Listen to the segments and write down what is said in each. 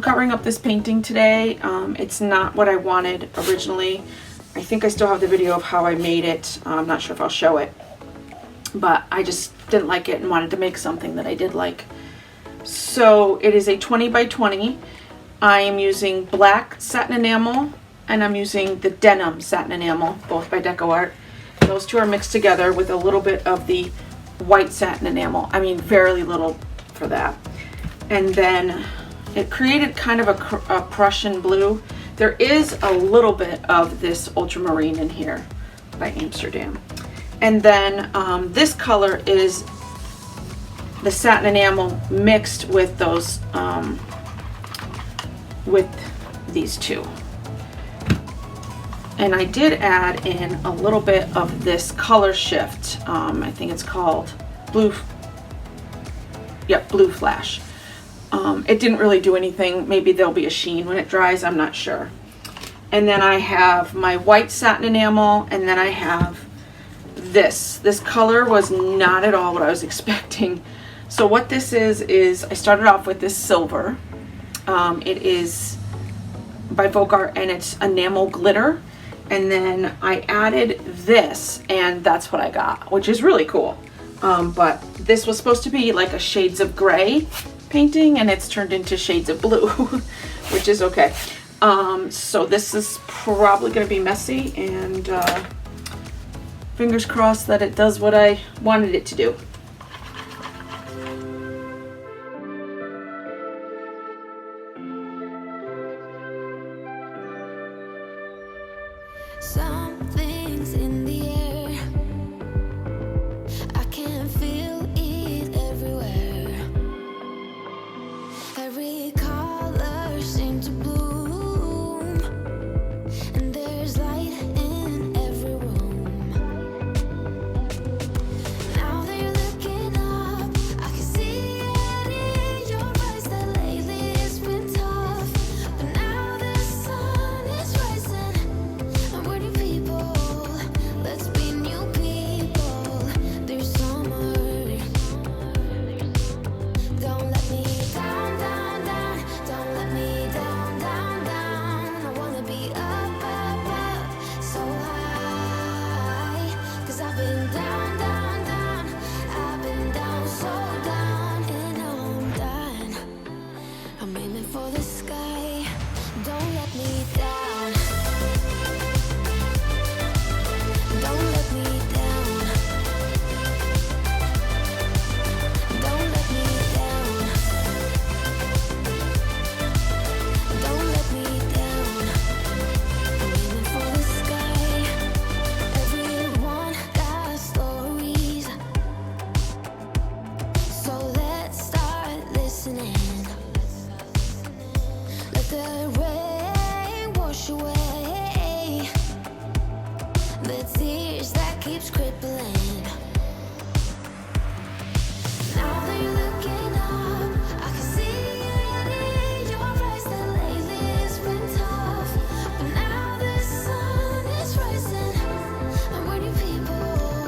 covering up this painting today. It's not what I wanted originally. I think I still have the video of how I made it. I'm not sure if I'll show it, but I just didn't like it and wanted to make something that I did like. So it is a 20 by 20. I am using black satin enamel and I'm using the denim satin enamel, both by Deco Art. Those two are mixed together with a little bit of the white satin enamel. I mean, very little for that. And then it created kind of a Prussian blue. There is a little bit of this ultramarine in here by Amsterdam. And then this color is the satin enamel mixed with those, with these two. And I did add in a little bit of this color shift. I think it's called Blue Flash. It didn't really do anything. Maybe there'll be a sheen when it dries, I'm not sure. And then I have my white satin enamel, and then I have this. This color was not at all what I was expecting. So what this is I started off with this silver. It is by Folkart and it's enamel glitter. And then I added this and that's what I got, which is really cool. But this was supposed to be like a shades of gray painting and it's turned into shades of blue, which is okay. So this is probably going to be messy and fingers crossed that it does what I wanted it to do. Something's in the air. I can feel it everywhere. Every color seems to bloom, and there's light in every room. Now that you're looking up, I can see it in your eyes that lately it's been tough. But now the sun is rising. Let's be new people through summer. Don't let me down, down, down. Don't let me down, down, down. I wanna be up, up, up, so high. 'Cause I've been down, down, down. I've been down, so down. And now I'm done. I'm aiming for the sky. Don't let me down. Don't let me down. Don't let me down. Don't let me down. I'm aiming for the sky. Everyone got stories, so let's start listening. Let the rain wash away the tears that keeps crippling. Now that you're looking up, I can see it in your eyes that lately it's been tough. But now the sun is rising, and we're new people.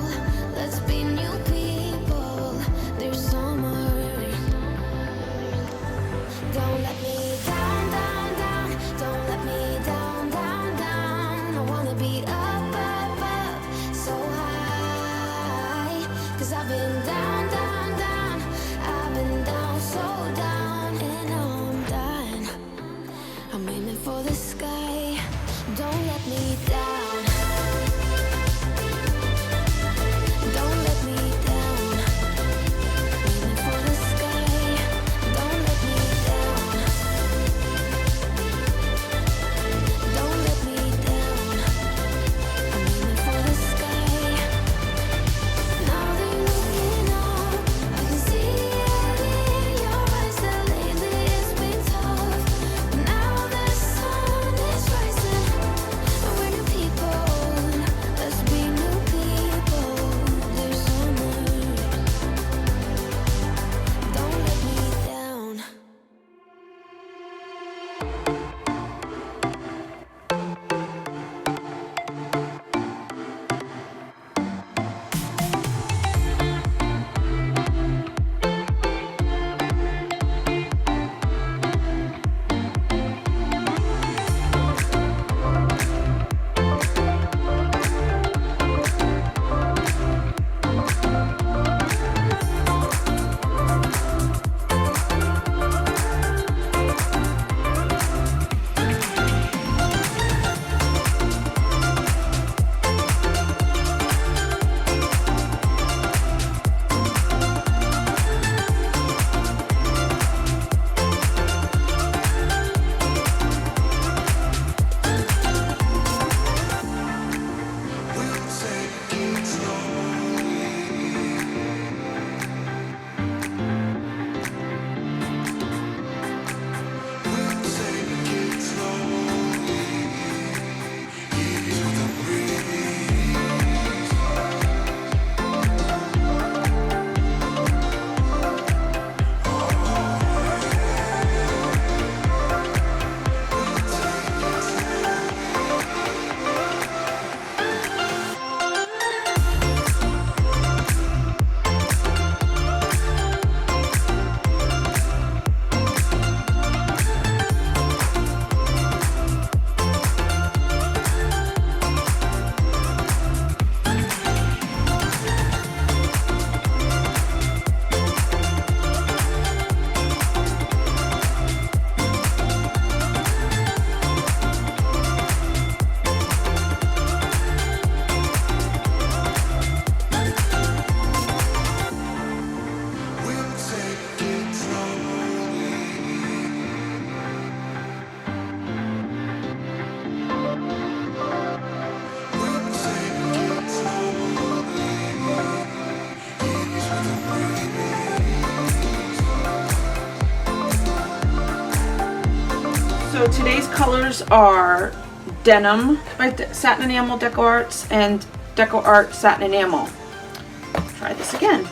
Let's be new people. There's summer. Don't let me down, down, down. Don't let me down, down, down. I wanna be up, up, up, so high. 'Cause I've been down, down, down. I've been down, so down. And now I'm done. I'm aiming for the sky. Don't let me down. Don't let me down. Aiming for the sky. Don't let me down. Don't let me down. I'm aiming for the sky. Now that you're looking up, I can see it in your eyes that lately it's been tough. But now the sun is rising, and we're new people. So today's colors are Denim by Satin Enamel Deco Arts and Deco Art Satin Enamel. Try this again.